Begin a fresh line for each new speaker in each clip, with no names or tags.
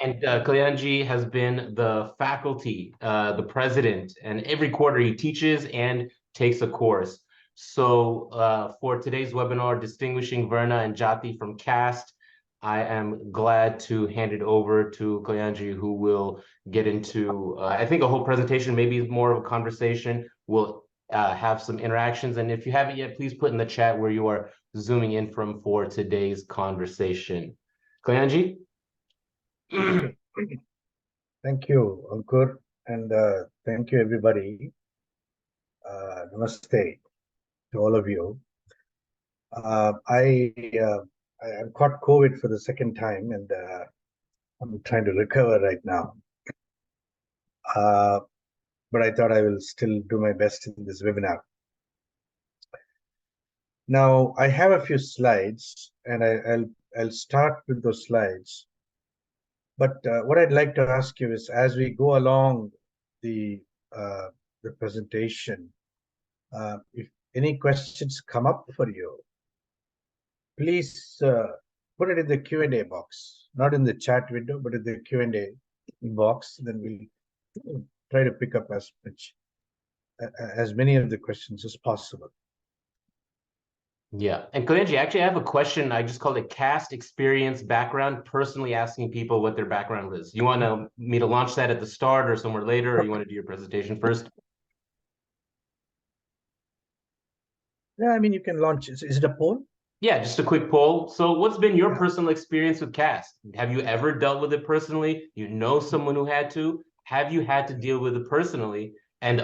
And Kalyanji has been the faculty, the president, and every quarter he teaches and takes a course. So for today's webinar, Distinguishing Varna and Jati from Caste, I am glad to hand it over to Kalyanji, who will get into, I think, a whole presentation, maybe more of a conversation. We'll have some interactions. And if you haven't yet, please put in the chat where you are zooming in from for today's conversation. Kalyanji?
Okay. Thank you, Ankur, and thank you, everybody. Namaste to all of you. I caught COVID for the second time, and I'm trying to recover right now. But I thought I will still do my best in this webinar. Now, I have a few slides, and I'll start with those slides. But what I'd like to ask you is, as we go along the presentation, if any questions come up for you, please put it in the Q&A box, not in the chat window, but in the Q&A box. Then we'll try to pick up as many of the questions as possible.
Yeah, and Kalyanji, actually, I have a question. I just called it Caste Experience Background, personally asking people what their background is. You want me to launch that at the start or somewhere later, or you want to do your presentation first?
Yeah, I mean, you can launch. Is it a poll?
Yeah, just a quick poll. So what's been your personal experience with Caste? Have you ever dealt with it personally? You know someone who had to? Have you had to deal with it personally? And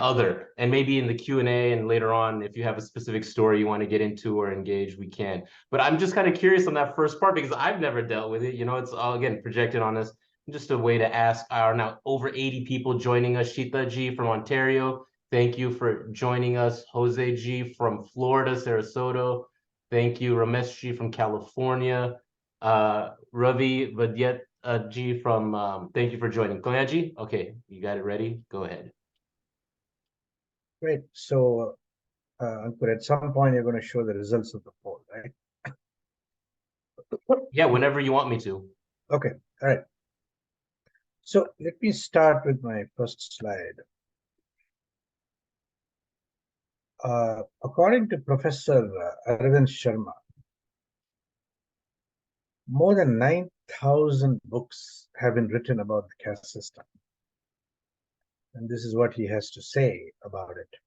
maybe in the Q&A and later on, if you have a specific story you want to get into or engage, we can. But I'm just kind of curious on that first part because I've never dealt with it. You know, it's all, again, projected on us. Just a way to ask our now over 80 people joining us. Shita G from Ontario, thank you for joining us. Jose G from Florida, Sarasota. Thank you, Ramesh G from California. Ravi Vadyat G from, thank you for joining. Kalyanji, okay, you got it ready? Go ahead.
Great. So, Ankur, at some point you're going to show the results of the poll, right?
Yeah, whenever you want me to.
Okay, all right. So let me start with my first slide. According to Professor Arvind Sharma, more than 9,000 books have been written about the caste system. And this is what he has to say about it.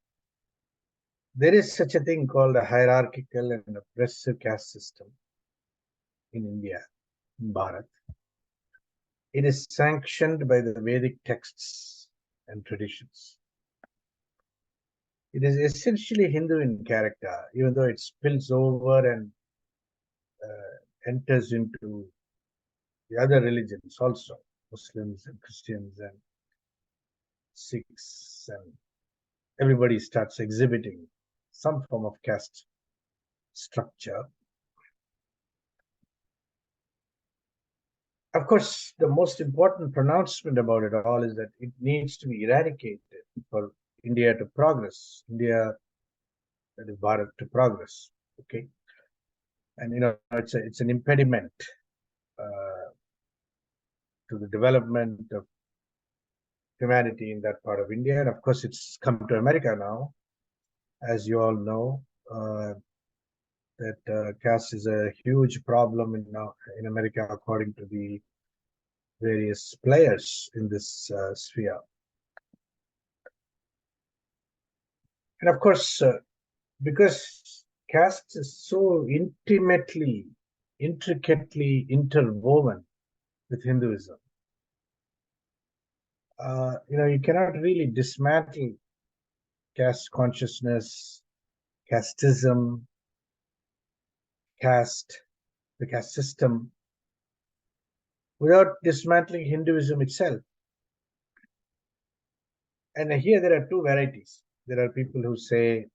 There is such a thing called a hierarchical and oppressive caste system in India, in Bharat. It is sanctioned by the Vedic texts and traditions. It is essentially Hindu in character, even though it spills over and enters into the other religions also, Muslims and Christians and Sikhs, and everybody starts exhibiting some form of caste structure. Of course, the most important pronouncement about it all is that it needs to be eradicated for India to progress, India, that is Bharat, to progress. Okay, and you know it's an impediment to the development of humanity in that part of India, and of course it's come to America now, as you all know. That caste is a huge problem in America, according to the various players in this sphere. And of course, because caste is so intricately interwoven with Hinduism, you cannot really dismantle caste consciousness, casteism, caste, the caste system, without dismantling Hinduism itself. And here there are two varieties. There are people who say,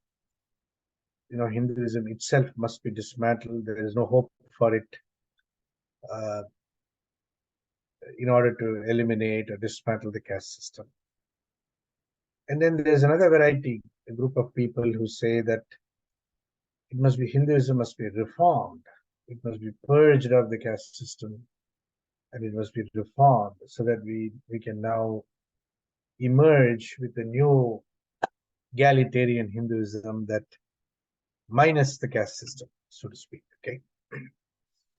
Hinduism itself must be dismantled. There is no hope for it in order to eliminate or dismantle the caste system. And then there's another variety, a group of people who say that Hinduism must be reformed It must be purged of the caste system, and it must be reformed so that we can now emerge with a new egalitarian Hinduism that minus the caste system, so to speak. Okay,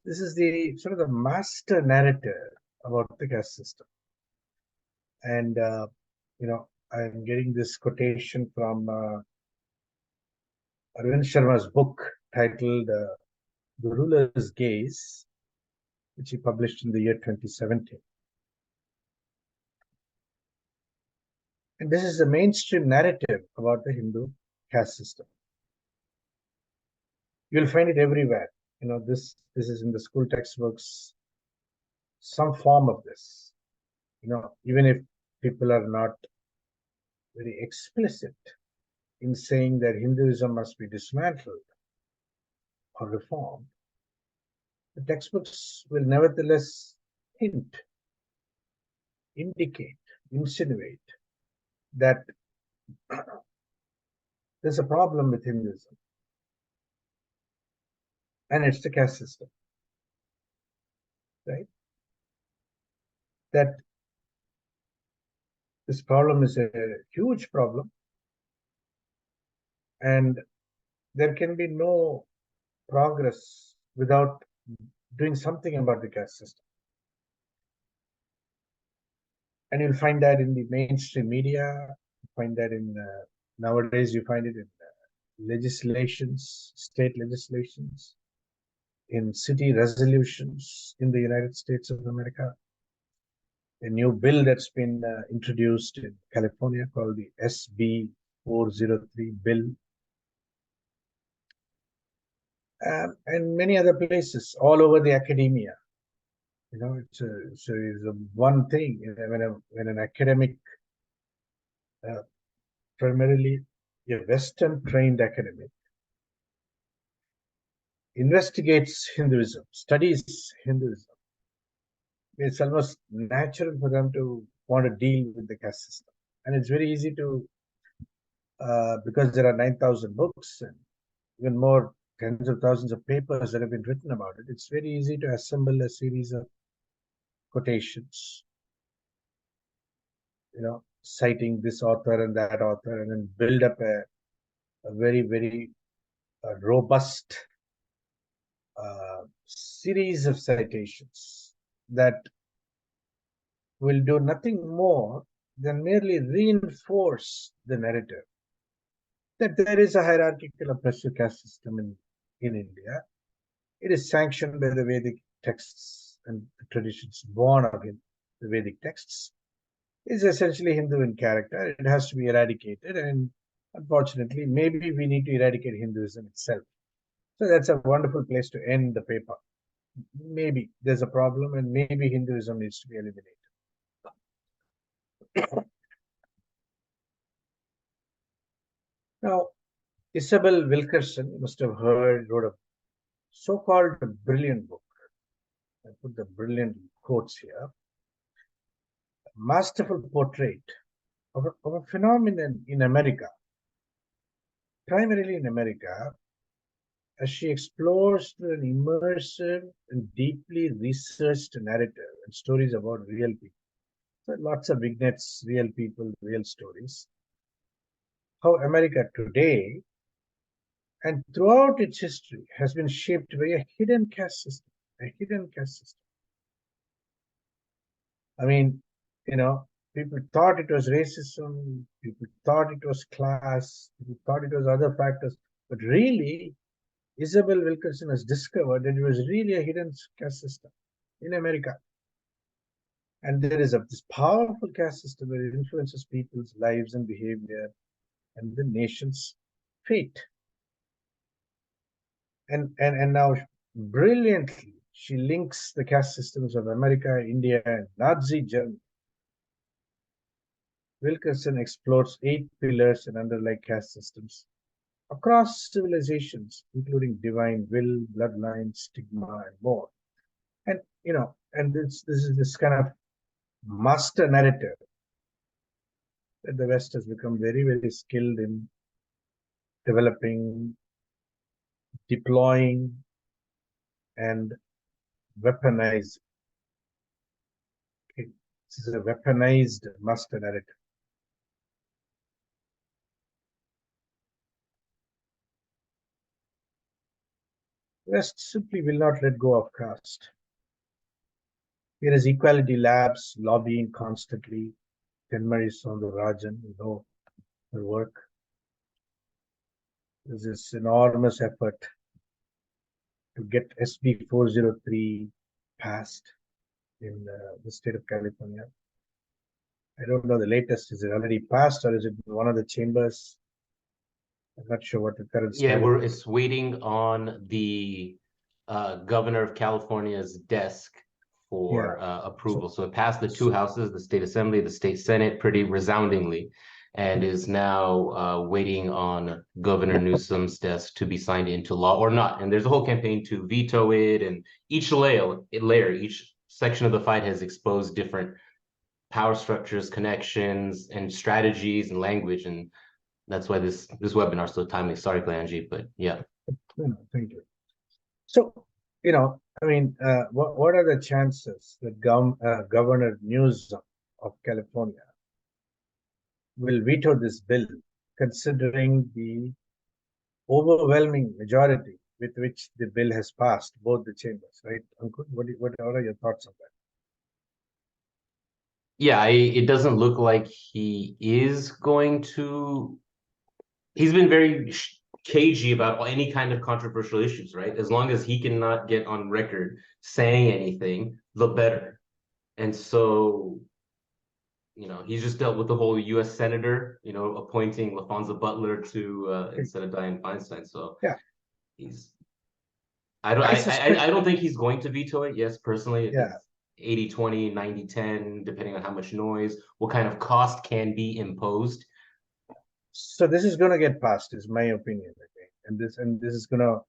this is the sort of the master narrative about the caste system, and I'm getting this quotation from Arvind Sharma's book titled "The Ruler's Gaze," which he published in the year 2017. And this is the mainstream narrative about the Hindu caste system. You'll find it everywhere. This is in the school textbooks, some form of this. Even if people are not very explicit in saying that Hinduism must be dismantled or reformed, the textbooks will nevertheless hint, indicate, insinuate that there's a problem with Hinduism, and it's the caste system, right? That this problem is a huge problem, and there can be no progress without doing something about the caste system. And you'll find that in the mainstream media, you find that in nowadays you find it in legislations, state legislations, in city resolutions in the United States of America. A new bill that's been introduced in California called the SB 403 bill, and many other places all over the academia. It's a one thing when an academic, primarily a Western trained academic, investigates Hinduism, studies Hinduism, it's almost natural for them to want to deal with the caste system. And it's very easy to, because there are 9,000 books and even more, tens of thousands of papers that have been written about it, it's very easy to assemble a series of quotations, citing this author and that author, and then build up a very, very robust series of citations that will do nothing more than merely reinforce the narrative that there is a hierarchical oppressive caste system in India. It is sanctioned by the Vedic texts and the traditions born of the Vedic texts. It's essentially Hindu in character. It has to be eradicated, and unfortunately, maybe we need to eradicate Hinduism itself. So that's a wonderful place to end the paper. Maybe there's a problem, and maybe Hinduism needs to be eliminated. Now, Isabel Wilkerson, you must have heard, wrote a so-called brilliant book. I put the brilliant quotes here. A masterful portrait of a phenomenon in America, primarily in America, as she explores through an immersive and deeply researched narrative and stories about real people. So lots of vignettes, real people, real stories. How America today and throughout its history has been shaped by a hidden caste system, a hidden caste system. I mean, people thought it was racism, people thought it was class, people thought it was other factors, but really, Isabel Wilkerson has discovered that it was really a hidden caste system in America. And there is this powerful caste system that influences people's lives and behavior and the nation's fate. And now, brilliantly, she links the caste systems of America, India, and Nazi Germany. Wilkerson explores 8 pillars and underlying caste systems across civilizations, including divine will, bloodline, stigma, and more. And this is this kind of master narrative that the West has become very, very skilled in developing, deploying, and weaponize. Okay? This is a weaponized master narrative. West simply will not let go of caste. Here is equality labs lobbying constantly. Tenmari Soundararajan, you know her work. There's this enormous effort to get SB 403 passed in the state of California. I don't know the latest. Is it already passed or is it in one of the chambers? I'm not sure what the current
Yeah,
status is.
it's waiting on the governor of California's desk for approval. So it passed the two houses, the state assembly, the state senate, pretty resoundingly, and is now waiting on Governor Newsom's desk to be signed into law or not. And there's a whole campaign to veto it, and each each section of the fight has exposed different power structures, connections, and strategies and language. And that's why this webinar is so timely. Sorry, Kalanji, but yeah.
No, thank you. So, I mean, what are the chances that Governor Newsom of California will veto this bill, considering the overwhelming majority with which the bill has passed both the chambers, right, Ankur? What are your thoughts on that?
Yeah, it doesn't look like he is going to. He's been very cagey about any kind of controversial issues, right? As long as he cannot get on record saying anything, the better. And so, he's just dealt with the whole U.S. senator, appointing LaFonza Butler to instead of Dianne Feinstein. So
Yeah,
he's. I don't.
I suspect.
I don't think he's going to veto it. Yes, personally,
Yeah.
it's 80-20, 90-10, depending on how much noise, what kind of cost can be imposed.
So this is going to get passed, is my opinion. Okay, and this is going to,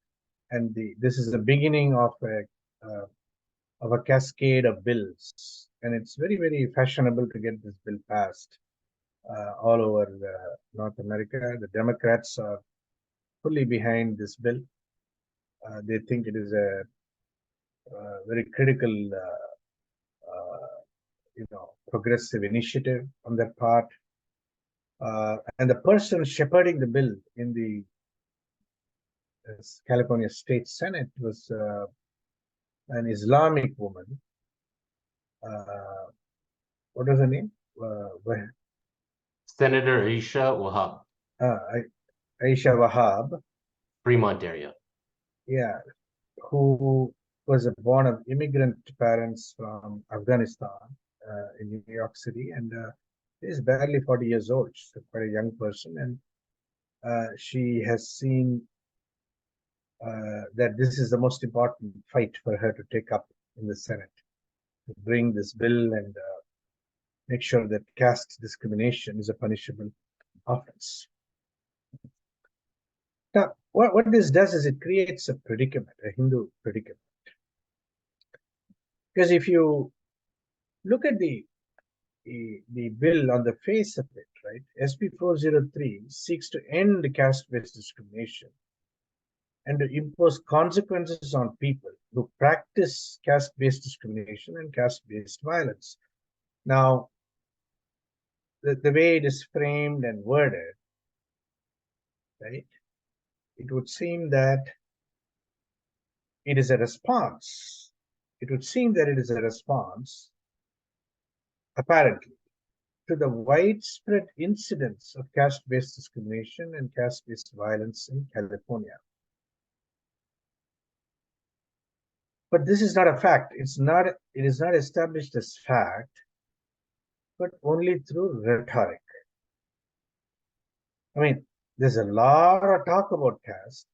this is the beginning of a cascade of bills, and it's very, very fashionable to get this bill passed all over North America. The Democrats are fully behind this bill. They think it is a very critical, progressive initiative on their part. And the person shepherding the bill in the California State Senate was an Islamic woman. What was her name?
Senator Aisha Wahab.
Aisha Wahab.
Fremont area.
Yeah, who was born of immigrant parents from Afghanistan in New York City, and is barely 40 years old. She's quite a young person, and she has seen that this is the most important fight for her to take up in the Senate, to bring this bill and make sure that caste discrimination is a punishable offense. Now, what this does is it creates a predicament, a Hindu predicament. Because if you look at the bill on the face of it, right, SB 403 seeks to end caste-based discrimination and to impose consequences on people who practice caste-based discrimination and caste-based violence. Now, the way it is framed and worded, right, it would seem that it is a response. It would seem that it is a response, apparently, to the widespread incidents of caste-based discrimination and caste-based violence in California. But this is not a fact. It is not established as fact, but only through rhetoric. I mean, there's a lot of talk about caste,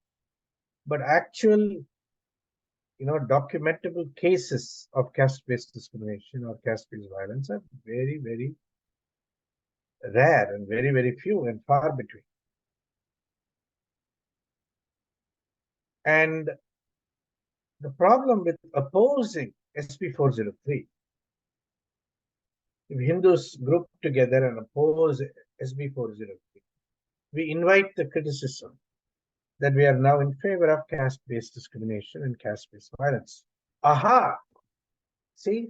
but actual, documentable cases of caste-based discrimination or caste-based violence are very, very rare and very, very few and far between. And the problem with opposing SB 403, if Hindus group together and oppose SB 403, we invite the criticism that we are now in favor of caste-based discrimination and caste-based violence. Aha! See,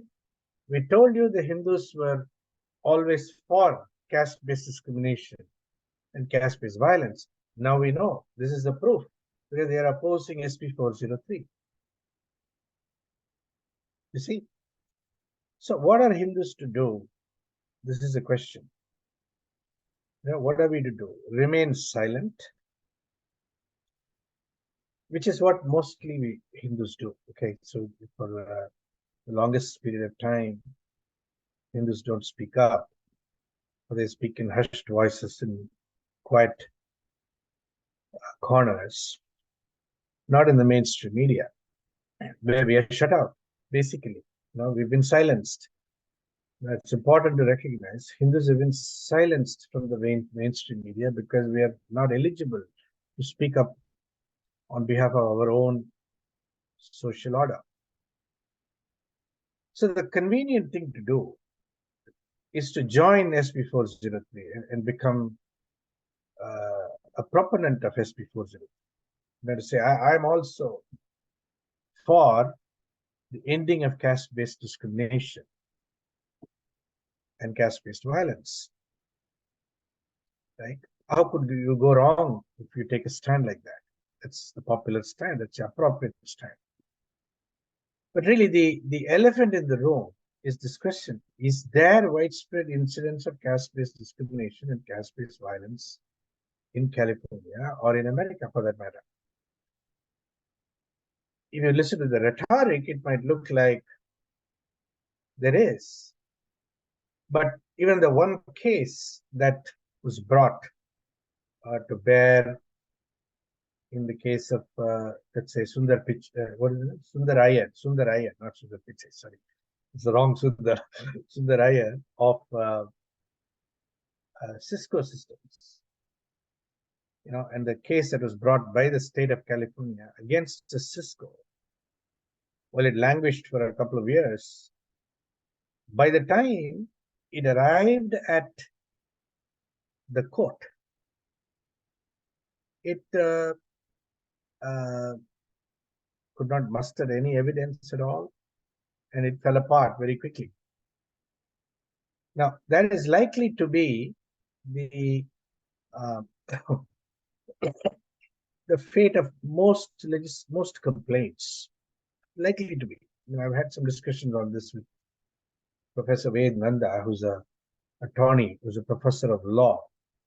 we told you the Hindus were always for caste-based discrimination and caste-based violence. Now we know this is the proof because they are opposing SB 403. You see? So what are Hindus to do? This is the question. Now, what are we to do? Remain silent, which is what mostly we Hindus do. Okay, so for the longest period of time, Hindus don't speak up, or they speak in hushed voices in quiet corners, not in the mainstream media, where we are shut out, basically. We've been silenced. Now, it's important to recognize Hindus have been silenced from the mainstream media because we are not eligible to speak up on behalf of our own social order. So the convenient thing to do is to join SB 403 and become a proponent of SB 403. That is to say, I'm also for the ending of caste-based discrimination and caste-based violence. Right? How could you go wrong if you take a stand like that? That's the popular stand. That's the appropriate stand. But really, the elephant in the room is this question: is there widespread incidence of caste-based discrimination and caste-based violence in California or in America, for that matter? If you listen to the rhetoric, it might look like there is. But even the one case that was brought to bear in the case of, let's say, what is it? Sundaraya, not Sundar Pichai, sorry. It's the wrong Sundar, Sundaraya of Cisco Systems. And the case that was brought by the state of California against the Cisco, well, it languished for a couple of years. By the time it arrived at the court, it could not muster any evidence at all, and it fell apart very quickly. Now, that is likely to be the the fate of most complaints. Likely to be. I've had some discussions on this with Professor Ved Nanda, who's an attorney, who's a professor of law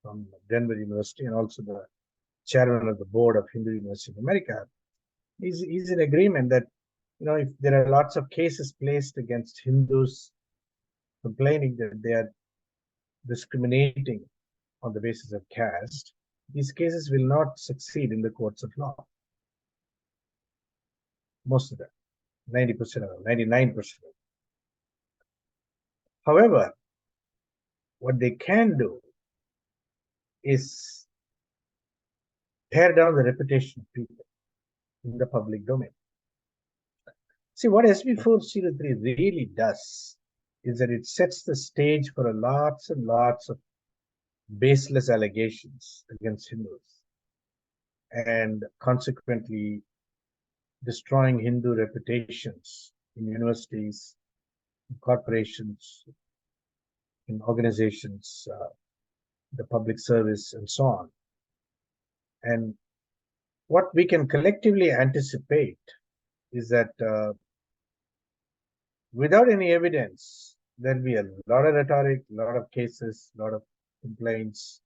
from Denver University, and also the chairman of the board of Hindu University of America. He's in agreement that if there are lots of cases placed against Hindus complaining that they are discriminating on the basis of caste, these cases will not succeed in the courts of law. Most of them, 90% of them, 99% of them. However, what they can do is tear down the reputation of people in the public domain. See, what SB 403 really does is that it sets the stage for lots and lots of baseless allegations against Hindus, and consequently destroying Hindu reputations in universities, in corporations, in organizations, the public service, and so on. And what we can collectively anticipate is that without any evidence, there'll be a lot of rhetoric, a lot of cases, a lot of complaints,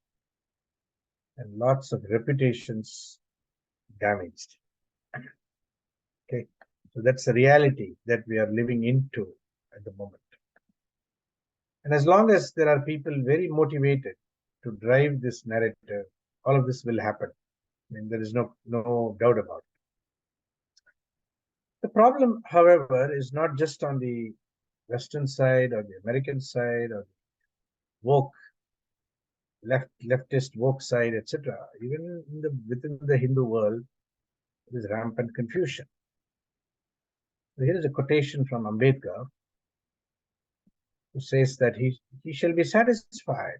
and lots of reputations damaged. Okay, so that's the reality that we are living into at the moment. And as long as there are people very motivated to drive this narrative, all of this will happen. There is no doubt about it. The problem, however, is not just on the Western side or the American side or the woke, leftist woke side, etc. Even within the Hindu world, there is rampant confusion. So here is a quotation from Ambedkar, who says that he shall be satisfied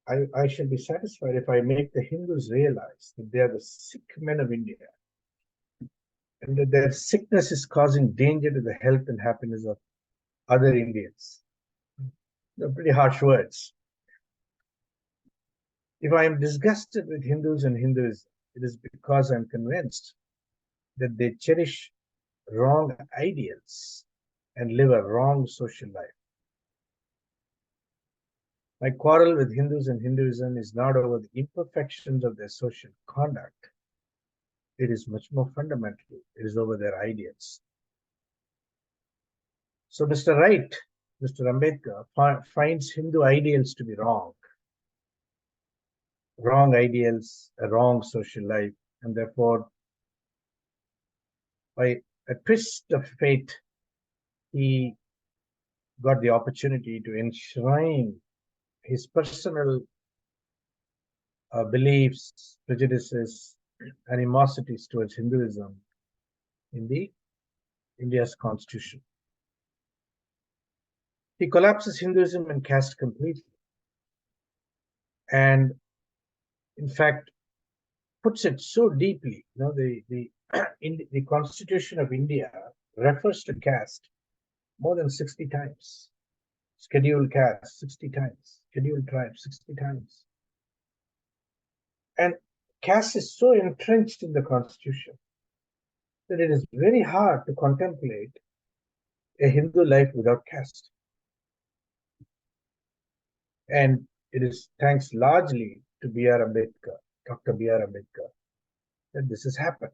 I shall be satisfied if I make the Hindus realize that they are the sick men of India, and that their sickness is causing danger to the health and happiness of other Indians. They're pretty harsh words. If I am disgusted with Hindus and Hinduism, it is because I'm convinced that they cherish wrong ideals and live a wrong social life. My quarrel with Hindus and Hinduism is not over the imperfections of their social conduct. It is much more fundamental. It is over their ideals. So Mr. Wright, Mr. Ambedkar, finds Hindu ideals to be wrong. Wrong ideals, a wrong social life, and therefore, by a twist of fate, he got the opportunity to enshrine his personal beliefs, prejudices, animosities towards Hinduism in the India's constitution. He collapses Hinduism and caste completely, and in fact puts it so deeply. You know, the Constitution of India refers to caste more than 60 times. Scheduled caste 60 times, scheduled tribe 60 times. And caste is so entrenched in the Constitution that it is very hard to contemplate a Hindu life without caste. And it is thanks largely to B.R. Ambedkar, Dr. B.R. Ambedkar, that this has happened.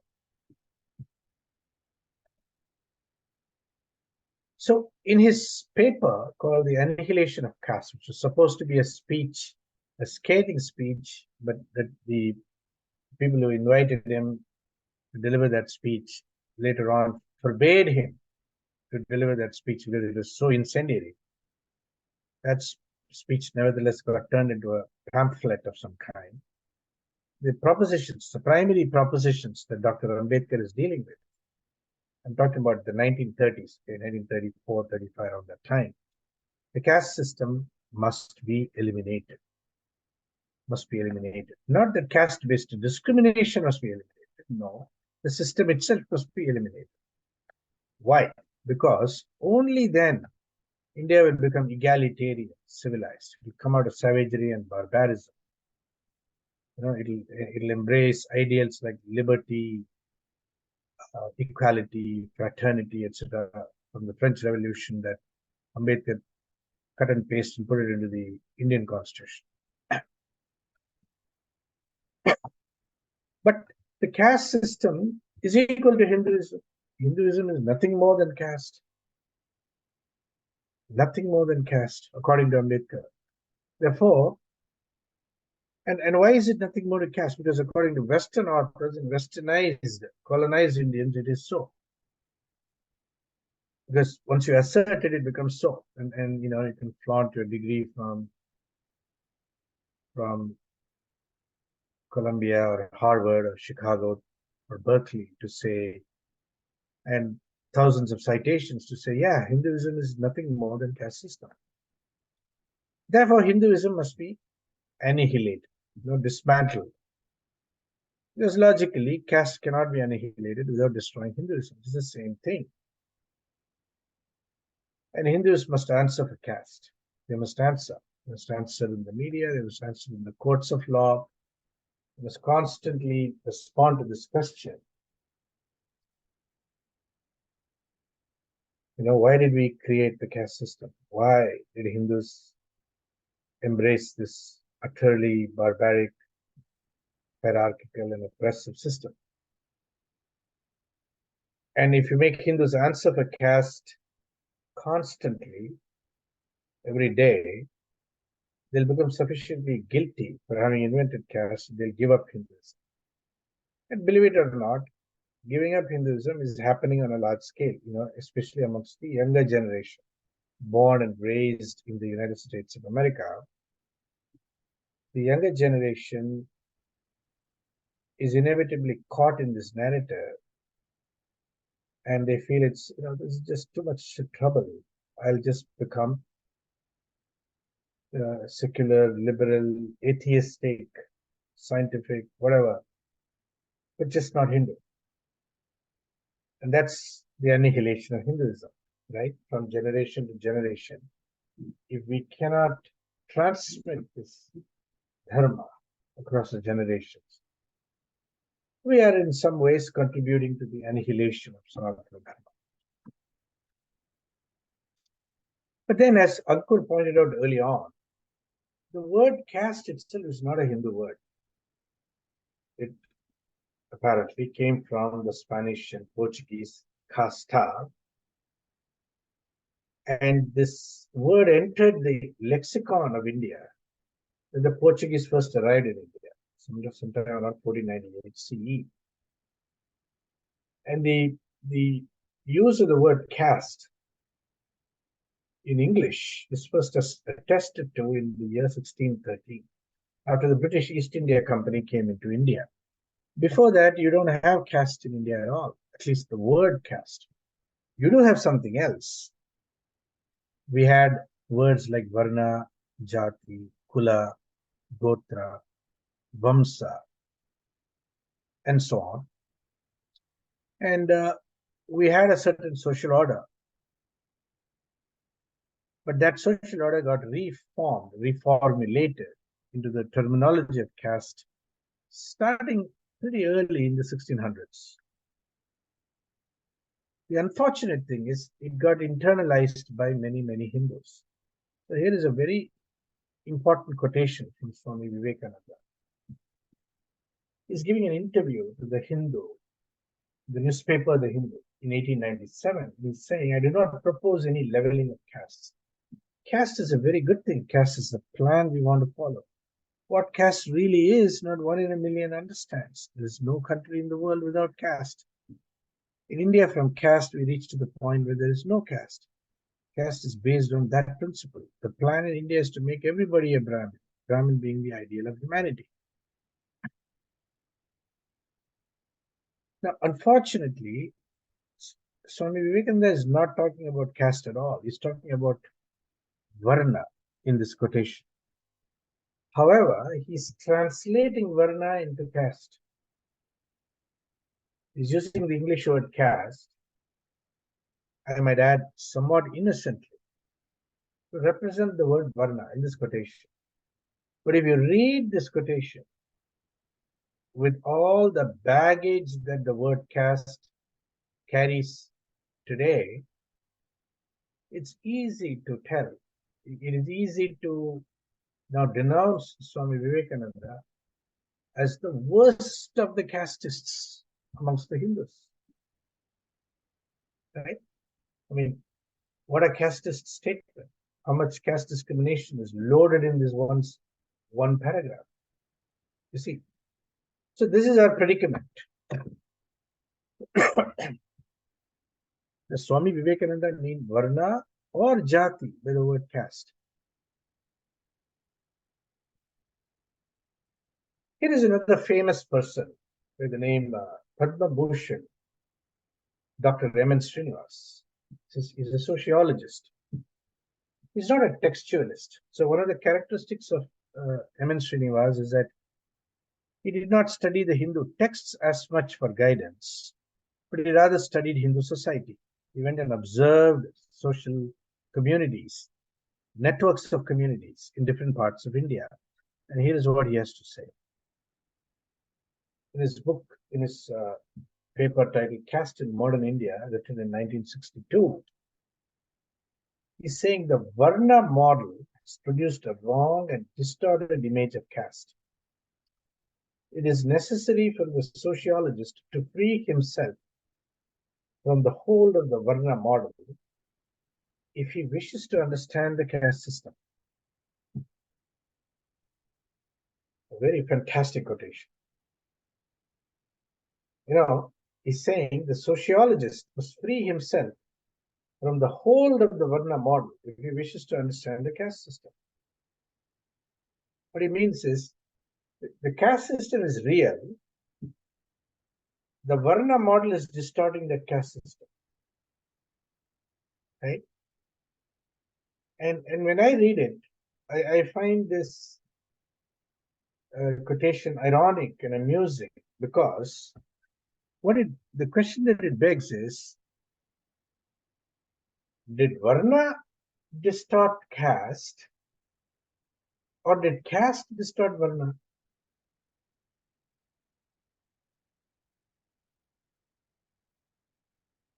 So in his paper called The Annihilation of Caste, which was supposed to be a speech, a scathing speech, but that the people who invited him to deliver that speech later on forbade him to deliver that speech because it was so incendiary. That speech nevertheless got turned into a pamphlet of some kind. The propositions, the primary propositions that Dr. Ambedkar is dealing with, I'm talking about the 1930s, okay, 1934, 35, around that time. The caste system must be eliminated. Must be eliminated. Not that caste-based discrimination must be eliminated. No, the system itself must be eliminated. Why? Because only then India will become egalitarian, civilized. It will come out of savagery and barbarism. You know, it'll embrace ideals like liberty, equality, fraternity, etc., from the French Revolution that Ambedkar cut and paste and put it into the Indian Constitution. But the caste system is equal to Hinduism. Hinduism is nothing more than caste. Nothing more than caste, according to Ambedkar. Therefore, and why is it nothing more than caste? Because according to Western authors and westernized, colonized Indians, it is so. Because once you assert it, it becomes so. And you know, you can flaunt your degree from Columbia or Harvard or Chicago or Berkeley to say, and thousands of citations to say, yeah, Hinduism is nothing more than caste system. Therefore, Hinduism must be annihilated, you know, dismantled. Because logically, caste cannot be annihilated without destroying Hinduism. It's the same thing. And Hindus must answer for caste. They must answer. They must answer in the media, they must answer in the courts of law. They must constantly respond to this question. You know, why did we create the caste system? Why did Hindus embrace this utterly barbaric, hierarchical, and oppressive system? And if you make Hindus answer for caste constantly, every day, they'll become sufficiently guilty for having invented caste, they'll give up Hinduism. And believe it or not, giving up Hinduism is happening on a large scale, you know, especially amongst the younger generation, born and raised in the United States of America. The younger generation is inevitably caught in this narrative, and they feel it's, you know, this is just too much trouble. I'll just become secular, liberal, atheistic, scientific, whatever, but just not Hindu. And that's the annihilation of Hinduism, right? From generation to generation. If we cannot transmit this dharma across the generations, we are in some ways contributing to the annihilation of Sanatana Dharma. But then, as Ankur pointed out early on, the word caste itself is not a Hindu word. It apparently came from the Spanish and Portuguese casta, and this word entered the lexicon of India when the Portuguese first arrived in India, sometime around 1498 CE. And the use of the word caste in English is first attested to in the year 1613, after the British East India Company came into India. Before that, you don't have caste in India at all, at least the word caste. You do have something else. We had words like Varna, Jati, Kula, Gotra, Vamsa, and so on. And we had a certain social order. But that social order got reformulated into the terminology of caste starting pretty early in the 1600s. The unfortunate thing is it got internalized by many, many Hindus. So here is a very important quotation from Swami Vivekananda. He's giving an interview to the Hindu, the newspaper The Hindu, in 1897. He's saying, I do not propose any leveling of castes. Caste is a very good thing. Caste is the plan we want to follow. What caste really is, not one in a million understands. There is no country in the world without caste. In India, from caste, we reach to the point where there is no caste. Caste is based on that principle. The plan in India is to make everybody a Brahmin, Brahmin being the ideal of humanity. Now, unfortunately, Swami Vivekananda is not talking about caste at all. He's talking about Varna in this quotation. However, he's translating Varna into caste. He's using the English word caste, I might add somewhat innocently, to represent the word Varna in this quotation. But if you read this quotation with all the baggage that the word caste carries today, it's easy to tell. It is easy to now denounce Swami Vivekananda as the worst of the castists amongst the Hindus. Right? I mean, what a casteist statement. How much caste discrimination is loaded in this one paragraph. You see. So this is our predicament. Does Swami Vivekananda mean Varna or Jati by the word caste? Here is another famous person by the name Padma Bhushan, Dr. M.N. Srinivas. He's a sociologist. He's not a textualist. So one of the characteristics of M.N. Srinivas is that he did not study the Hindu texts as much for guidance, but he rather studied Hindu society. He went and observed social communities, networks of communities in different parts of India. And here is what he has to say. In his book, in his paper titled Caste in Modern India, written in 1962, he's saying the Varna model has produced a wrong and distorted image of caste. It is necessary for the sociologist to free himself from the hold of the Varna model if he wishes to understand the caste system. A very fantastic quotation. You know, he's saying the sociologist must free himself from the hold of the Varna model if he wishes to understand the caste system. What he means is the caste system is real. The Varna model is distorting that caste system. Right? And when I read it, I find this quotation ironic and amusing because the question that it begs is, did Varna distort caste, or did caste distort Varna?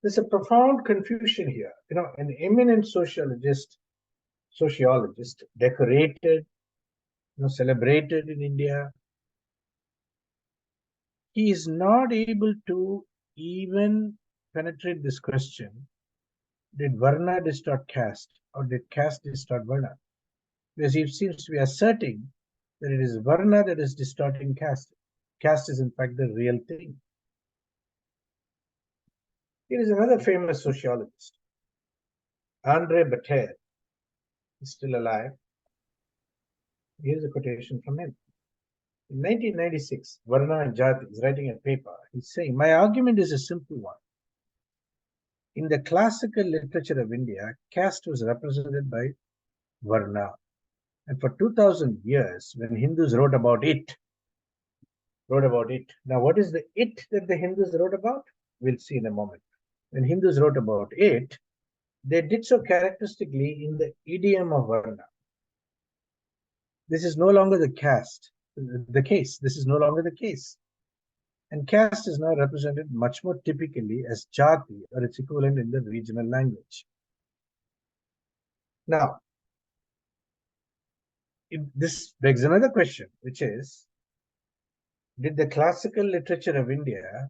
There's a profound confusion here. An eminent sociologist, decorated, celebrated in India, he is not able to even penetrate this question. Did Varna distort caste, or did caste distort Varna? Because he seems to be asserting that it is Varna that is distorting caste. Caste is in fact the real thing. Here is another famous sociologist, Andre Bataille. He's still alive. Here's a quotation from him. In 1996, Varna and Jati is writing a paper. He's saying, my argument is a simple one. In the classical literature of India, caste was represented by Varna. And for 2000 years, when Hindus wrote about it. Now, what is the it that the Hindus wrote about? We'll see in a moment. When Hindus wrote about it, they did so characteristically in the idiom of Varna. This is no longer the case. This is no longer the case. And caste is now represented much more typically as Jati or its equivalent in the regional language. Now, this begs another question, which is, did the classical literature of India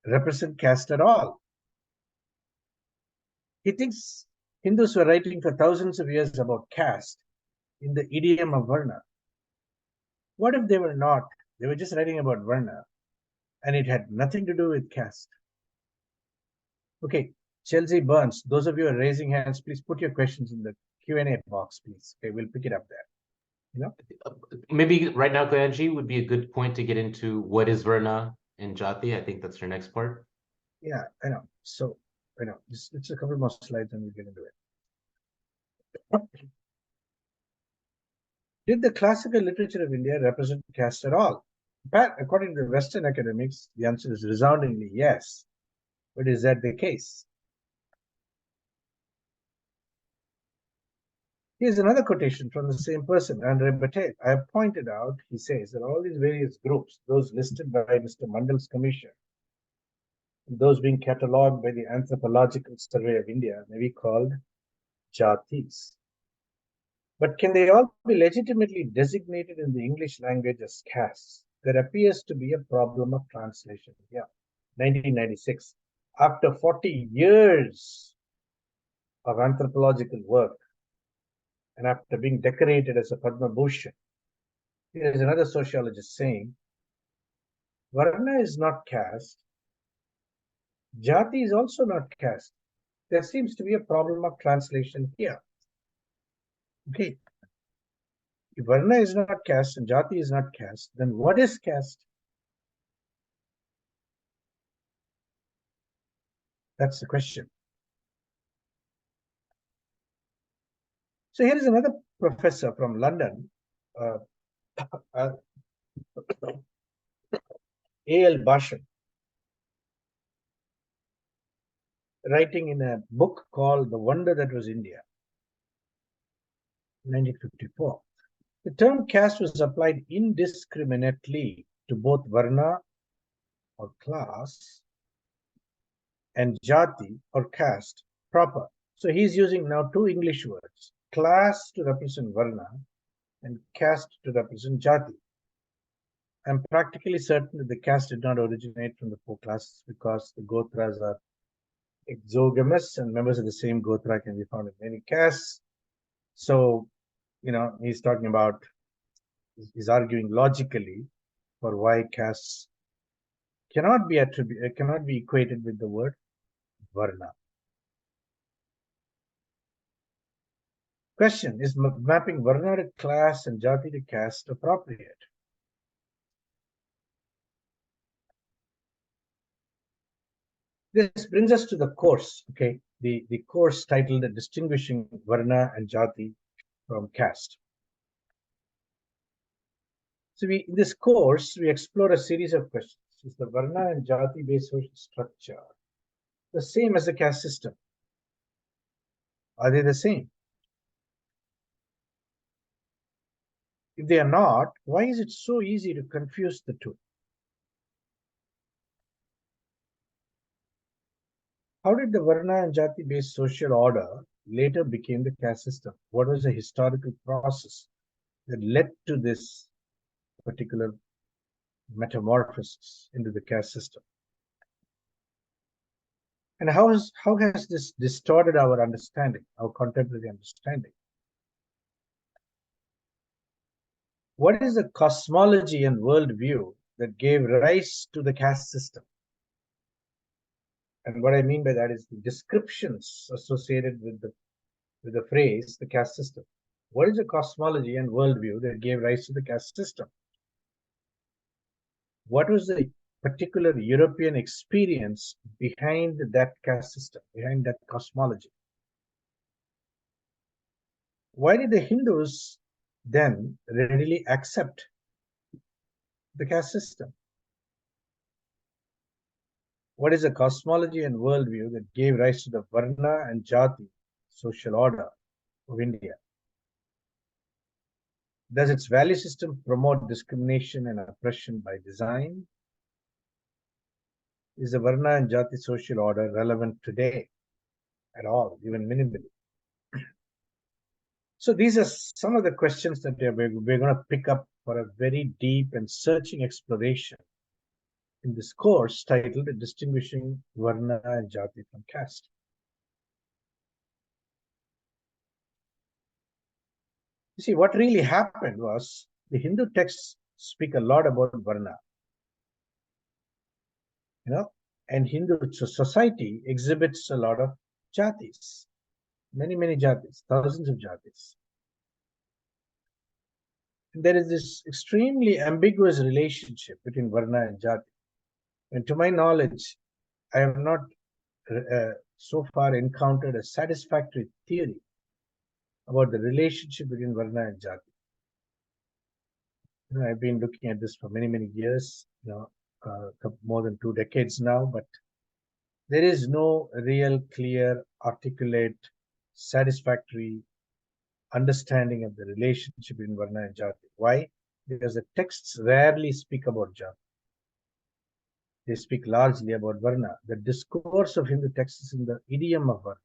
represent caste at all? He thinks Hindus were writing for thousands of years about caste in the idiom of Varna. What if they were not? They were just writing about Varna, and it had nothing to do with caste. Okay, Chelsea Burns, those of you who are raising hands, please put your questions in the Q&A box, please. Okay, we'll pick it up there.
Maybe right now, Kayanji, would be a good point to get into what is Varna and Jati. I think that's your next part.
Yeah, I know. So, I know. It's a couple more slides and we'll get into it. Did the classical literature of India represent caste at all? But according to Western academics, the answer is resoundingly yes. But is that the case? Here's another quotation from the same person, Andre Bataille. I have pointed out, he says, that all these various groups, those listed by Mr. Mandal's commission, those being catalogued by the Anthropological Survey of India, may be called Jatis. But can they all be legitimately designated in the English language as castes? There appears to be a problem of translation. Yeah, 1996. After 40 years of anthropological work, and after being decorated as a Padma Bhushan, here is another sociologist saying, Varna is not caste. Jati is also not caste. There seems to be a problem of translation here. Okay. If Varna is not caste and Jati is not caste, then what is caste? That's the question. So here is another professor from London, A.L. Basham, writing in a book called The Wonder That Was India, 1954. The term caste was applied indiscriminately to both Varna or class and Jati or caste proper. So he's using now two English words, class to represent Varna and caste to represent Jati. I'm practically certain that the caste did not originate from the four classes because the Gotras are exogamous and members of the same Gotra can be found in many castes. So, he's talking about, he's arguing logically for why castes cannot be equated with the word Varna. Question, is mapping Varna to class and Jati to caste appropriate? This brings us to the course, okay? The course titled Distinguishing Varna and Jati from Caste. So in this course, we explore a series of questions. Is the Varna and Jati-based social structure the same as the caste system? Are they the same? If they are not, why is it so easy to confuse the two? How did the Varna and Jati-based social order later become the caste system? What was the historical process that led to this particular metamorphosis into the caste system? And how has this distorted our understanding, our contemporary understanding? What is the cosmology and worldview that gave rise to the caste system? And what I mean by that is the descriptions associated with the phrase the caste system. What is the cosmology and worldview that gave rise to the caste system? What was the particular European experience behind that caste system, behind that cosmology? Why did the Hindus then readily accept the caste system? What is the cosmology and worldview that gave rise to the Varna and Jati social order of India? Does its value system promote discrimination and oppression by design? Is the Varna and Jati social order relevant today at all, even minimally? So these are some of the questions that we're going to pick up for a very deep and searching exploration in this course titled Distinguishing Varna and Jati from Caste. You see, what really happened was the Hindu texts speak a lot about Varna, and Hindu society exhibits a lot of jatis, many jatis, thousands of jatis. And there is this extremely ambiguous relationship between Varna and Jati. And to my knowledge, I have not so far encountered a satisfactory theory about the relationship between Varna and Jati. I've been looking at this for many years, more than 2 decades now, but there is no real, clear, articulate, satisfactory understanding of the relationship in Varna and Jati. Why? Because the texts rarely speak about Jati. They speak largely about Varna. The discourse of Hindu texts is in the idiom of Varna.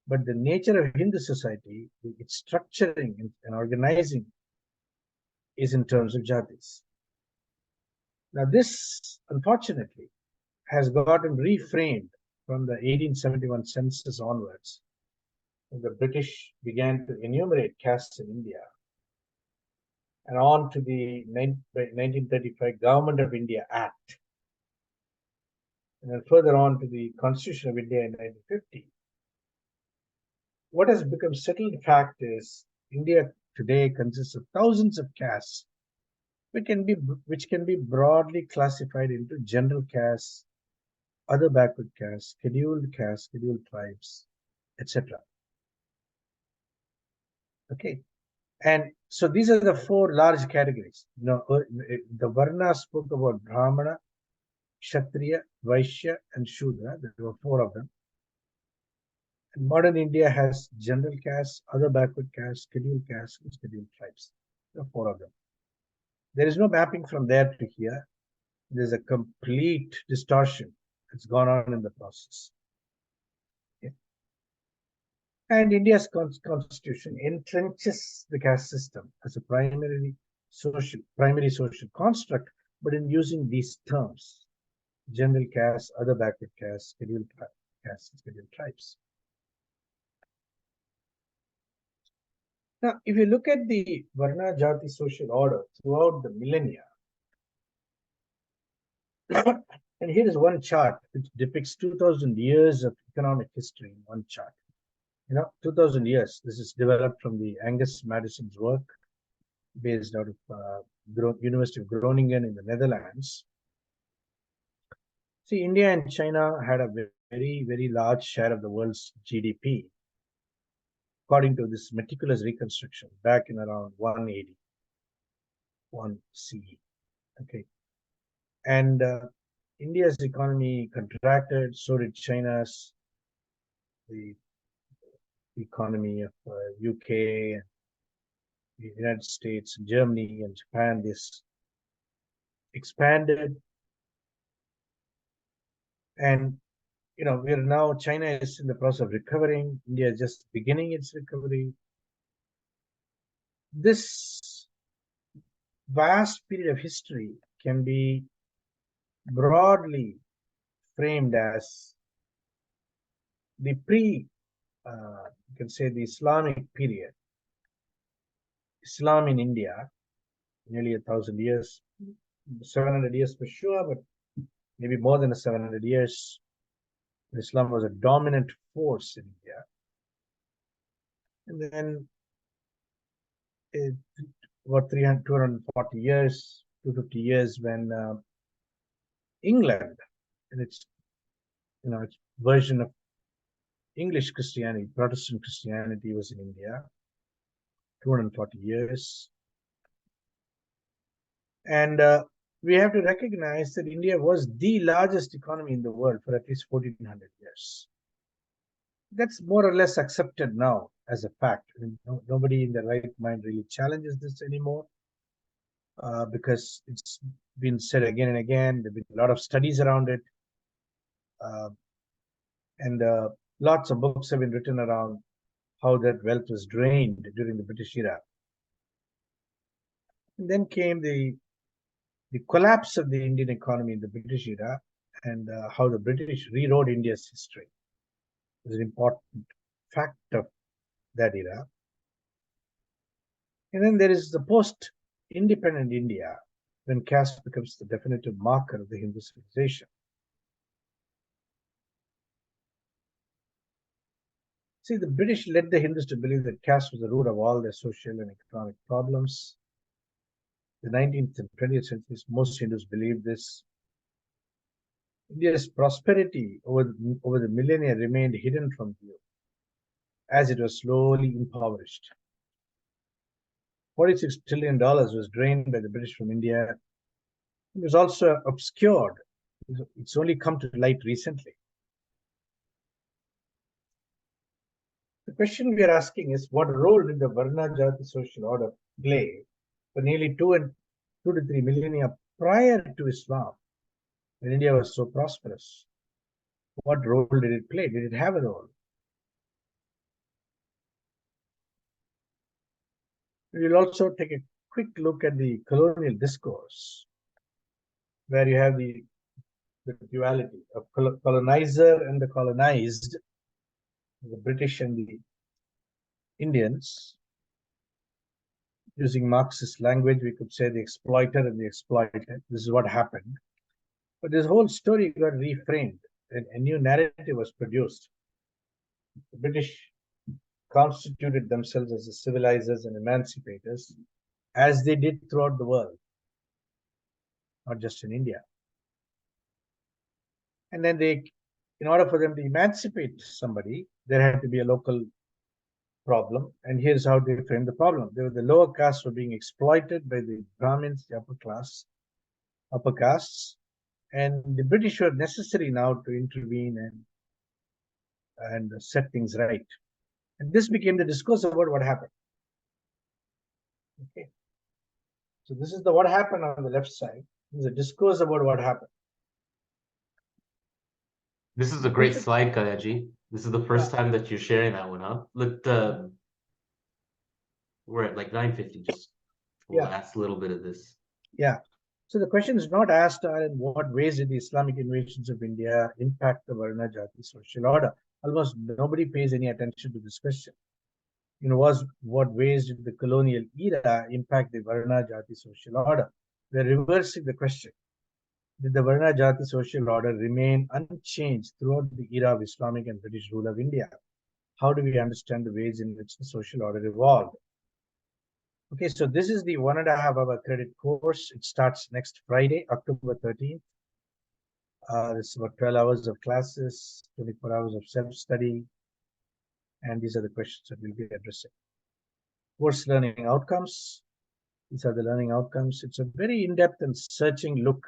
But the nature of Hindu society, its structuring and organizing, is in terms of Jatis. Now, this, unfortunately, has gotten reframed from the 1871 census onwards, when the British began to enumerate castes in India, and on to the 1935 Government of India Act, and then further on to the Constitution of India in 1950. What has become settled fact is India today consists of thousands of castes, which can be broadly classified into general castes, other backward castes, scheduled tribes, etc. Okay, and so these are the 4 large categories. The Varna spoke about Brahmana, Kshatriya, Vaishya, and Shudra. There were 4 of them. And modern India has general castes, other backward castes, scheduled and scheduled tribes. There are 4 of them. There is no mapping from there to here. There's a complete distortion that's gone on in the process. Okay. And India's constitution entrenches the caste system as a primary social construct, but in using these terms: general caste, other backward caste, scheduled castes, and scheduled tribes. Now, if you look at the Varna Jati social order throughout the millennia, and here is one chart which depicts 2000 years of economic history in one chart. 2000 years. This is developed from the Angus Madison's work, based out of University of Groningen in the Netherlands. See, India and China had a very large share of the world's GDP, according to this meticulous reconstruction back in around 180. 1 CE. Okay, and India's economy contracted, so did China's, the economy of UK, the United States, Germany, and Japan. This expanded, and we are now, China is in the process of recovering. India is just beginning its recovery. This vast period of history can be broadly framed as the you can say the Islamic period. Islam in India, nearly 1,000 years, 700 years for sure, but maybe more than 700 years. Islam was a dominant force in India. And then about 300, 240 years, 250 years when England, in its version of English Christianity, Protestant Christianity, was in India, 240 years. And we have to recognize that India was the largest economy in the world for at least 1,400 years. That's more or less accepted now as a fact. Nobody in their right mind really challenges this anymore, because it's been said again and again. There have been a lot of studies around it, and lots of books have been written around how that wealth was drained during the British era. And then came the collapse of the Indian economy in the British era, and how the British rewrote India's history is an important fact of that era. And then there is the post-independent India, when caste becomes the definitive marker of the Hindu civilization. See, the British led the Hindus to believe that caste was the root of all their social and economic problems. The 19th and 20th centuries, most Hindus believed this. India's prosperity over the millennia remained hidden from view, as it was slowly impoverished. $46 trillion was drained by the British from India. It was also obscured. It's only come to light recently. The question we are asking is, what role did the Varna Jati social order play for nearly 2 to 3 millennia prior to Islam, when India was so prosperous? What role did it play? Did it have a role? We will also take a quick look at the colonial discourse, where you have the duality of colonizer and the colonized, the British and the Indians. Using Marxist language, we could say the exploiter and the exploited. This is what happened. But this whole story got reframed, and a new narrative was produced. The British constituted themselves as the civilizers and emancipators, as they did throughout the world, not just in India. And then in order for them to emancipate somebody, there had to be a local problem. And here's how they framed the problem. The lower castes were being exploited by the Brahmins, the upper castes, and the British were necessary now to intervene and set things right. And this became the discourse about what happened. Okay. So this is the what happened on the left side. This is a discourse about what happened.
This is a great slide, Kalaji. This is the first time that you're sharing that one, huh? Look, we're at like 9:50. Just last little bit of this.
Yeah. So the question is not asked in what ways did the Islamic invasions of India impact the Varna Jati social order. Almost nobody pays any attention to this question. What ways did the colonial era impact the Varna Jati social order? We're reversing the question. Did the Varna Jati social order remain unchanged throughout the era of Islamic and British rule of India? How do we understand the ways in which the social order evolved? Okay, so this is the 1.5-hour credit course. It starts next Friday, October 13th. This is about 12 hours of classes, 24 hours of self-study. And these are the questions that we'll be addressing. Course learning outcomes. These are the learning outcomes. It's a very in-depth and searching look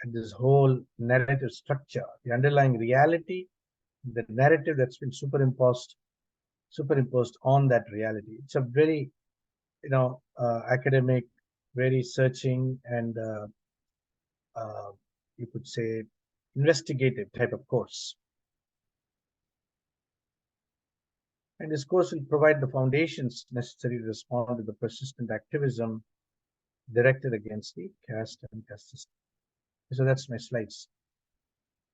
at this whole narrative structure, the underlying reality, the narrative that's been superimposed on that reality. It's a very, academic, very searching, and you could say investigative type of course. And this course will provide the foundations necessary to respond to the persistent activism directed against the caste and caste system. So that's my slides.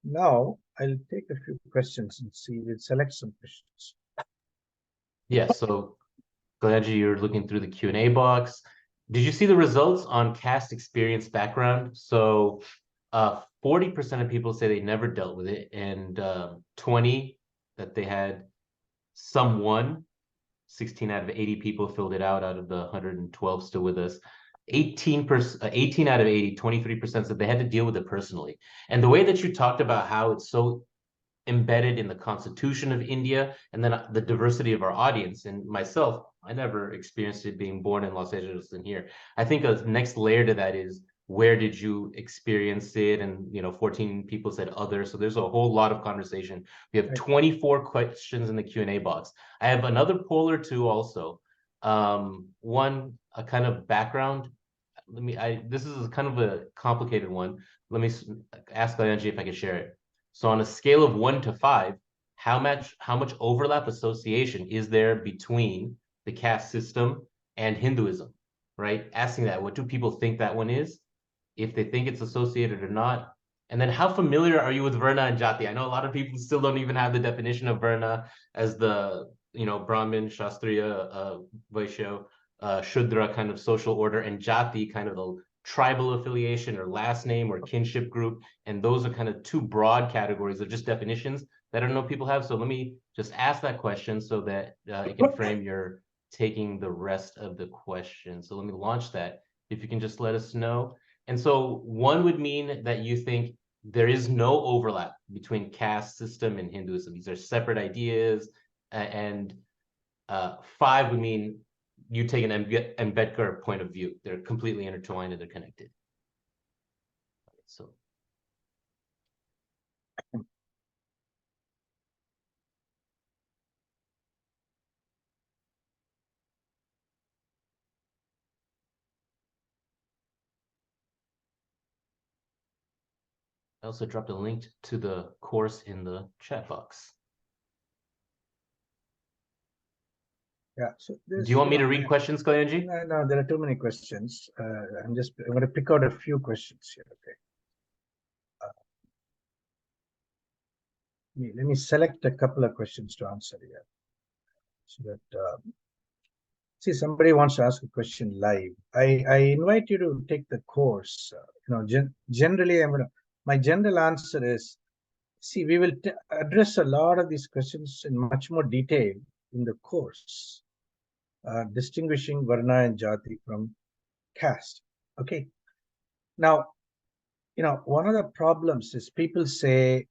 Now I'll take a few questions and see, we'll select some questions.
Yeah, so Galanji, you're looking through the Q&A box. Did you see the results on caste experience background? So 40% of people say they never dealt with it, and 20 that they had someone. 16 out of 80 people filled it out of the 112 still with us. 18 out of 80, 23% said they had to deal with it personally. And the way that you talked about how it's so embedded in the constitution of India, and then the diversity of our audience, and myself, I never experienced it being born in Los Angeles and here. I think a next layer to that is, where did you experience it? And 14 people said other. So there's a whole lot of conversation. We have 24 questions in the Q&A box. I have another poll or two also. One, a kind of background. This is kind of a complicated one. Let me ask Angie if I can share it. So on a scale of 1 to 5, how much overlap association is there between the caste system and Hinduism, right? Asking that, what do people think that one is? If they think it's associated or not. And then how familiar are you with Varna and Jati? I know a lot of people still don't even have the definition of Varna as the, Brahmin, Kshatriya, Vaishya, Shudra kind of social order, and Jati kind of the tribal affiliation or last name or kinship group. And those are kind of two broad categories of just definitions that I don't know people have. So let me just ask that question so that it can frame your taking the rest of the question. So let me launch that. If you can just let us know. And so one would mean that you think there is no overlap between caste system and Hinduism. These are separate ideas. And 5 would mean you take an Ambedkar point of view. They're completely intertwined and they're connected. So. I also dropped a link to the course in the chat box.
Yeah. So
do you want me to read questions, Kalanji?
No, there are too many questions. I'm going to pick out a few questions here. Okay. Let me select a couple of questions to answer here. So that see, somebody wants to ask a question live. I invite you to take the course. Generally, my general answer is, see, we will address a lot of these questions in much more detail in the course, distinguishing Varna and Jati from caste. Okay. Now, one of the problems is people say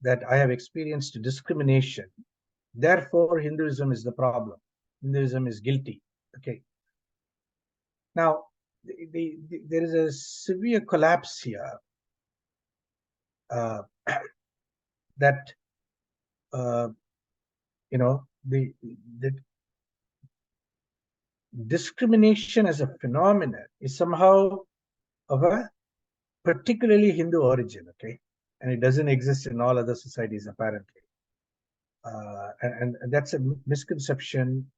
that I have experienced discrimination, therefore Hinduism is the problem. Hinduism is guilty. Okay. Now, there is a severe collapse here that the discrimination as a phenomenon is somehow of a particularly Hindu origin. Okay, and it doesn't exist in all other societies apparently, and that's a misconception,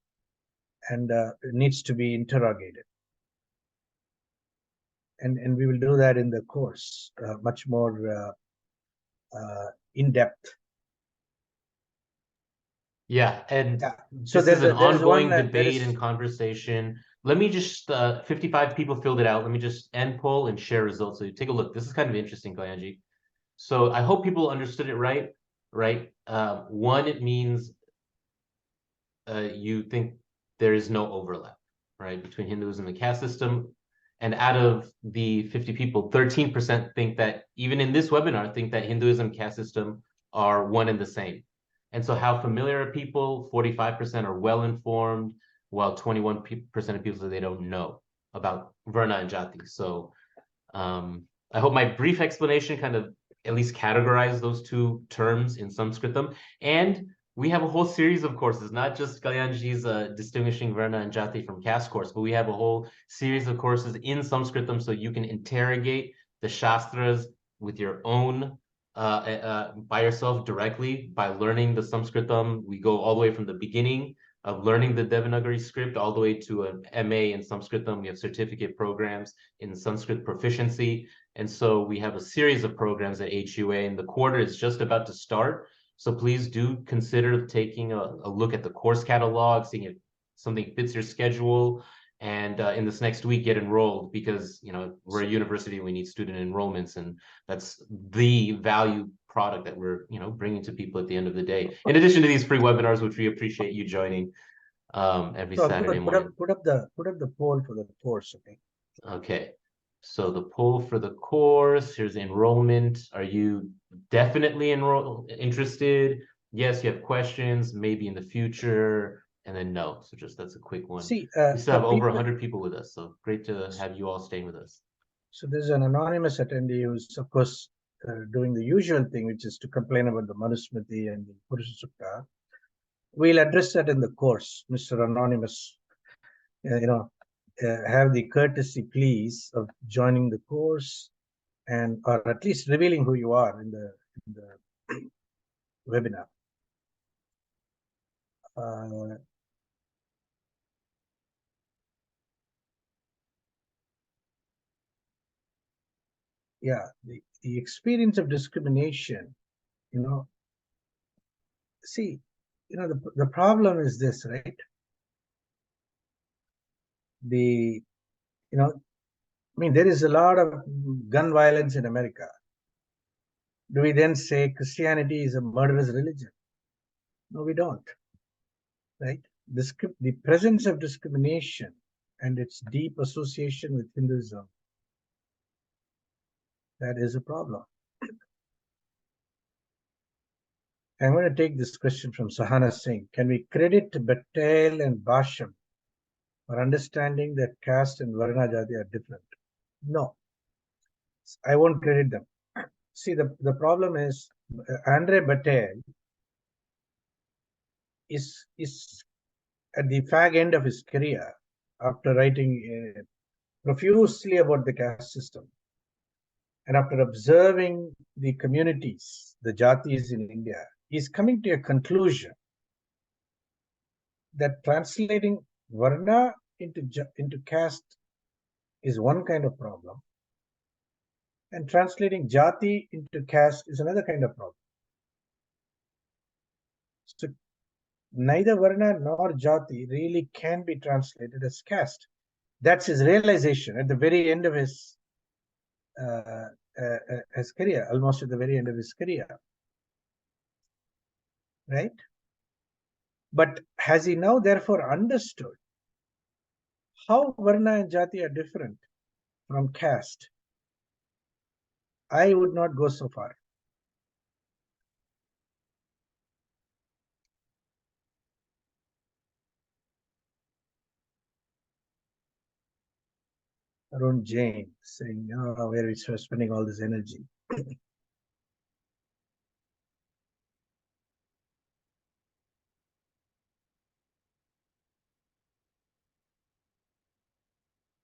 and it needs to be interrogated. And we will do that in the course, much more in depth.
Yeah, and so this is an ongoing debate and conversation. Let me just 55 people filled it out. Let me just end poll and share results. So you take a look. This is kind of interesting, Kalanji. So I hope people understood it right. One, it means you think there is no overlap, right, between Hinduism and the caste system. And out of the 50 people, 13% think that, even in this webinar, think that Hinduism and caste system are one and the same. And so how familiar are people? 45% are well-informed. while 21% of people say they don't know about Varna and Jati. So I hope my brief explanation kind of at least categorize those two terms in Sanskritam. And we have a whole series of courses, not just Kalyanji's Distinguishing Varna and Jati from Caste course, but we have a whole series of courses in Sanskritam so you can interrogate the Shastras with your own, by yourself directly by learning the Sanskritam. We go all the way from the beginning of learning the Devanagari script all the way to an MA in Sanskritam. We have certificate programs in Sanskrit proficiency. And so we have a series of programs at HUA, and the quarter is just about to start. So please do consider taking a look at the course catalog, seeing if something fits your schedule. And in this next week, get enrolled, because we're a university, we need student enrollments, and that's the value product that we're bringing to people at the end of the day. In addition to these free webinars, which we appreciate you joining every
So
Saturday
good.
morning.
Put up the poll for the course, okay?
Okay. So the poll for the course, here's enrollment. Are you definitely interested? Yes, you have questions, maybe in the future, and then no. So just that's a quick one.
See,
We still
for
have over
people,
100 people with us, so great to have you all staying with us.
so there's an anonymous attendee who's, of course, doing the usual thing, which is to complain about the Manusmriti and the Purusha Sukta. We'll address that in the course, Mr. Anonymous. Have the courtesy, please, of joining the course, and or at least revealing who you are in the webinar. Yeah, the experience of discrimination, see, the problem is this, right? There is a lot of gun violence in America. Do we then say Christianity is a murderous religion? No, we don't, right? The presence of discrimination and its deep association with Hinduism, that is a problem. I'm going to take this question from Sahana Singh. Can we credit Patel and Basham for understanding that caste and Varna Jati are different? No, I won't credit them. See, the problem is Andre Patel is at the fag end of his career after writing profusely about the caste system. And after observing the communities, the Jatis in India, he's coming to a conclusion that translating Varna into caste is one kind of problem, and translating Jati into caste is another kind of problem. So neither Varna nor Jati really can be translated as caste. That's his realization at the very end of his career, almost at the very end of his career, right? But has he now therefore understood how Varna and Jati are different from caste? I would not go so far. Arun Jain saying, where we are spending all this energy.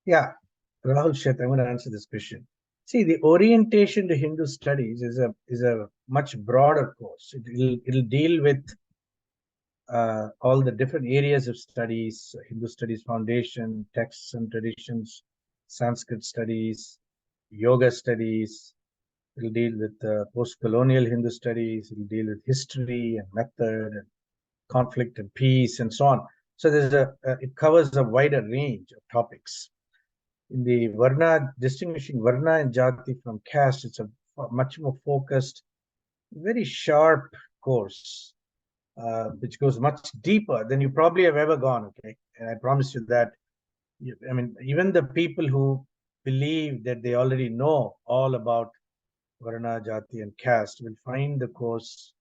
Yeah, Rahul Shet, I'm going to answer this question. See, the orientation to Hindu studies is a much broader course. It'll deal with all the different areas of studies: Hindu studies foundation, texts and traditions, Sanskrit studies, yoga studies. It'll deal with post-colonial Hindu studies. It'll deal with history and method and conflict and peace and so on. So it covers a wider range of topics. In the Varna, distinguishing Varna and Jati from caste, it's a much more focused, very sharp course, which goes much deeper than you probably have ever gone, okay? And I promise you that, even the people who believe that they already know all about Varna, Jati, and caste will find the course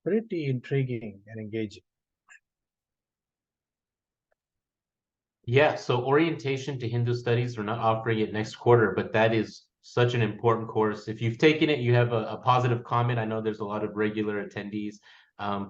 pretty intriguing and engaging.
Yeah, so orientation to Hindu studies, we're not offering it next quarter, but that is such an important course. If you've taken it, you have a positive comment. I know there's a lot of regular attendees.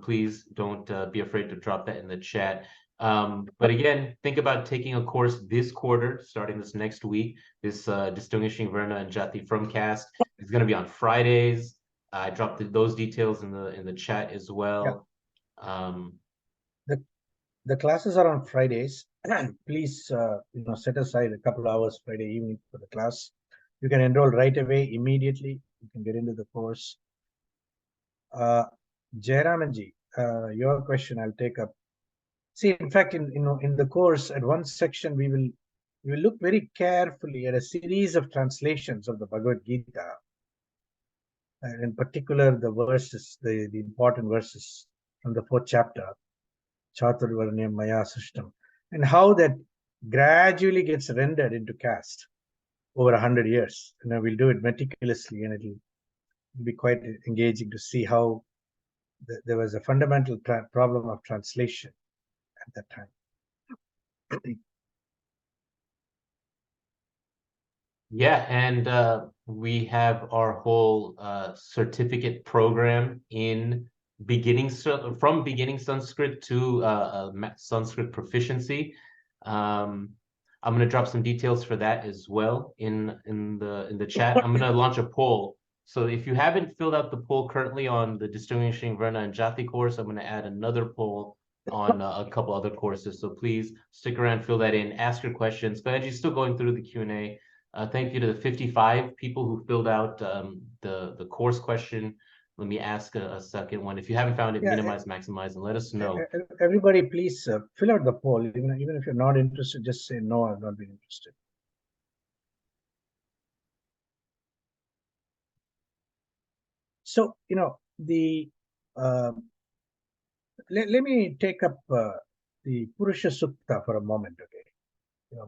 Please don't be afraid to drop that in the chat. But again, think about taking a course this quarter, starting this next week. This distinguishing Varna and Jati from Caste is going to be on Fridays. I dropped those details in the chat as
Yeah,
well. Um,
the classes are on Fridays. Please, set aside a couple hours Friday evening for the class. You can enroll right away, immediately. You can get into the course. Jayaramanji, your question I'll take up. See, in fact, in the course, at one section, we will look very carefully at a series of translations of the Bhagavad Gita, and in particular the verses, the important verses from the fourth chapter, Chaturvarnyam Maya System, and how that gradually gets rendered into caste over 100 years. And we'll do it meticulously, and it'll be quite engaging to see how there was a fundamental problem of translation at that time.
Yeah, and we have our whole certificate program in from beginning Sanskrit to Sanskrit proficiency. I'm going to drop some details for that as well in the chat. I'm going to launch a poll. So if you haven't filled out the poll currently on the Distinguishing Varna and Jati course, I'm going to add another poll on a couple other courses. So please stick around, fill that in, ask your questions. Benji's still going through the Q&A. Thank you to the 55 people who filled out the course question. Let me ask a second one. If you haven't found it,
Yeah,
minimize, maximize, and let us know.
everybody, please fill out the poll. Even if you're not interested, just say no, I've not been interested. So, let me take up the Purusha Sukta for a moment. Okay,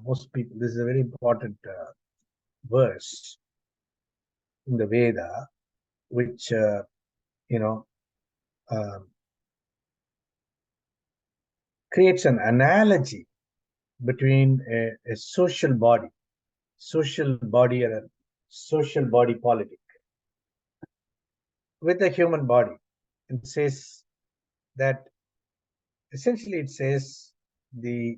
most people, this is a very important verse in the Veda, which um, creates an analogy between a social body or a social body politic with the human body, and says that essentially it says the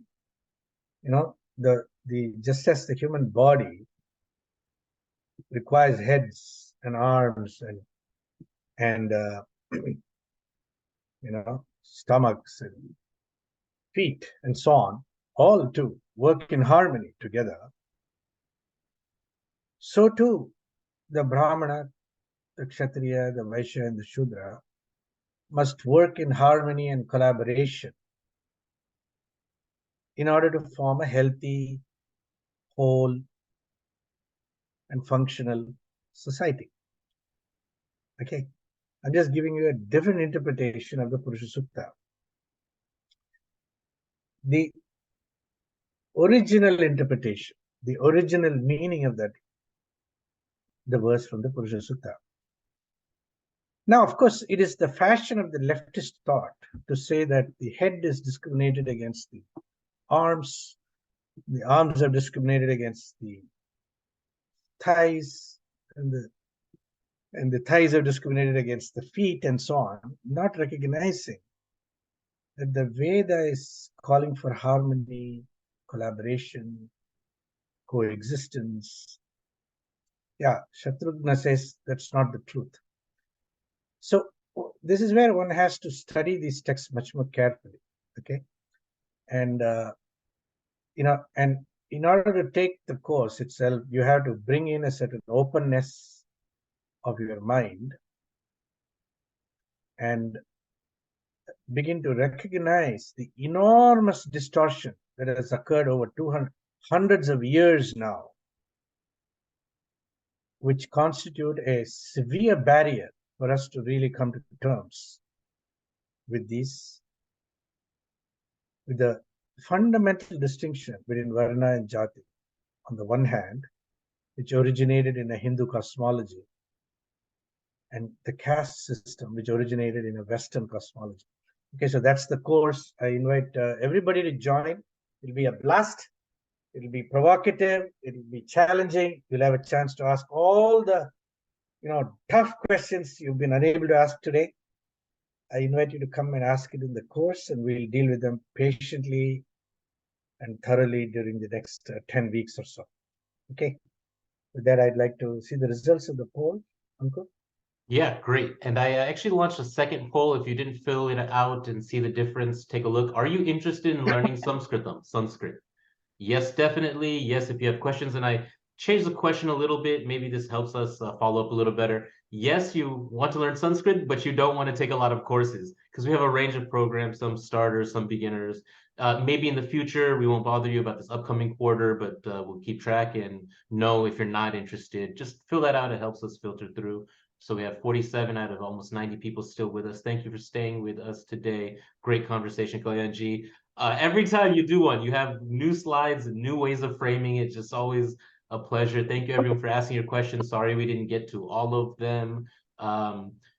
just as the human body requires heads and arms and stomachs and feet and so on, all to work in harmony together, so too the Brahmana, the Kshatriya, the Vaishya, and the Shudra must work in harmony and collaboration in order to form a healthy, whole, and functional society. Okay, I'm just giving you a different interpretation of the Purusha Sukta. The original interpretation, the original meaning of that, the verse from the Purusha Sukta. Now, of course, it is the fashion of the leftist thought to say that the head is discriminated against the arms are discriminated against the thighs, and the thighs are discriminated against the feet, and so on, not recognizing that the Veda is calling for harmony, collaboration, coexistence. Yeah, Shatrughna says that's not the truth. So this is where one has to study these texts much more carefully. Okay, and and in order to take the course itself, you have to bring in a certain openness of your mind and begin to recognize the enormous distortion that has occurred over 200 hundreds of years now, which constitute a severe barrier for us to really come to terms with the fundamental distinction between Varna and Jati, on the one hand, which originated in a Hindu cosmology, and the caste system, which originated in a Western cosmology. Okay, so that's the course. I invite everybody to join. It'll be a blast. It'll be provocative. It'll be challenging. You'll have a chance to ask all the, tough questions you've been unable to ask today. I invite you to come and ask it in the course, and we'll deal with them patiently and thoroughly during the next 10 weeks or so. Okay. With that, I'd like to see the results of the poll, Ankur.
Yeah, great. And I actually launched a second poll. If you didn't fill it out and see the difference, take a look. Are you interested in learning Sanskrit? Yes, definitely. Yes, if you have questions, and I changed the question a little bit. Maybe this helps us follow up a little better. Yes, you want to learn Sanskrit, but you don't want to take a lot of courses because we have a range of programs, some starters, some beginners. Maybe in the future, we won't bother you about this upcoming quarter, but we'll keep track and know if you're not interested. Just fill that out. It helps us filter through. So we have 47 out of almost 90 people still with us. Thank you for staying with us today. Great conversation, Kalyanji. Every time you do one, you have new slides and new ways of framing it. Just always a pleasure. Thank you, everyone, for asking your questions. Sorry we didn't get to all of them.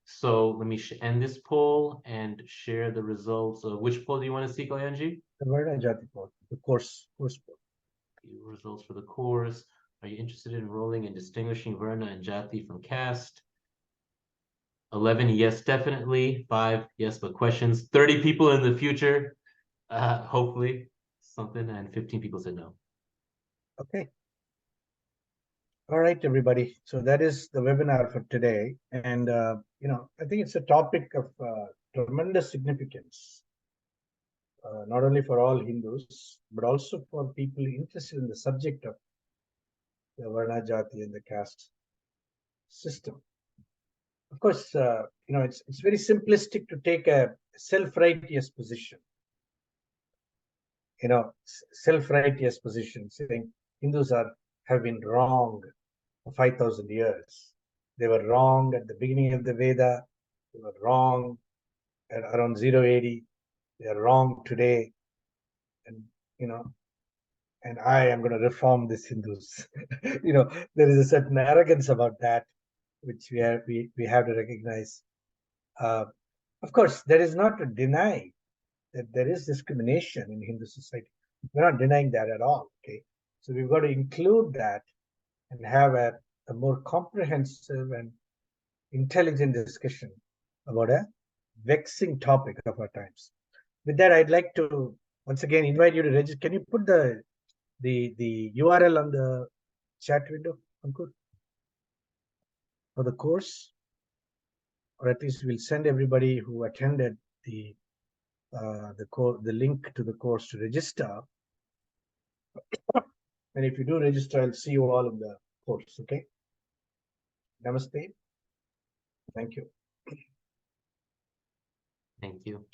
So let me end this poll and share the results. Which poll do you want to see, Kalyanji?
The Varna Jati poll, the course poll.
Results for the course. Are you interested in enrolling and distinguishing Varna and Jati from Caste? 11, yes, definitely. 5, yes, but questions. 30 people in the future, hopefully something, and 15 people said no.
Okay. All right, everybody. So that is the webinar for today. And, I think it's a topic of tremendous significance, not only for all Hindus, but also for people interested in the subject of the Varna Jati and the caste system. Of course, it's very simplistic to take a self-righteous position. Self-righteous position, saying Hindus have been wrong for 5,000 years. They were wrong at the beginning of the Veda. They were wrong at around 080. They are wrong today. And, and I am going to reform these Hindus. There is a certain arrogance about that, which we have to recognize. Of course, that is not to deny that there is discrimination in Hindu society. We're not denying that at all. Okay, so we've got to include that and have a more comprehensive and intelligent discussion about a vexing topic of our times. With that, I'd like to once again invite you to register. Can you put the URL on the chat window, Ankur, for the course? Or at least we'll send everybody who attended the link to the course to register. And if you do register, I'll see you all in the course. Okay. Namaste. Thank you.
Thank you.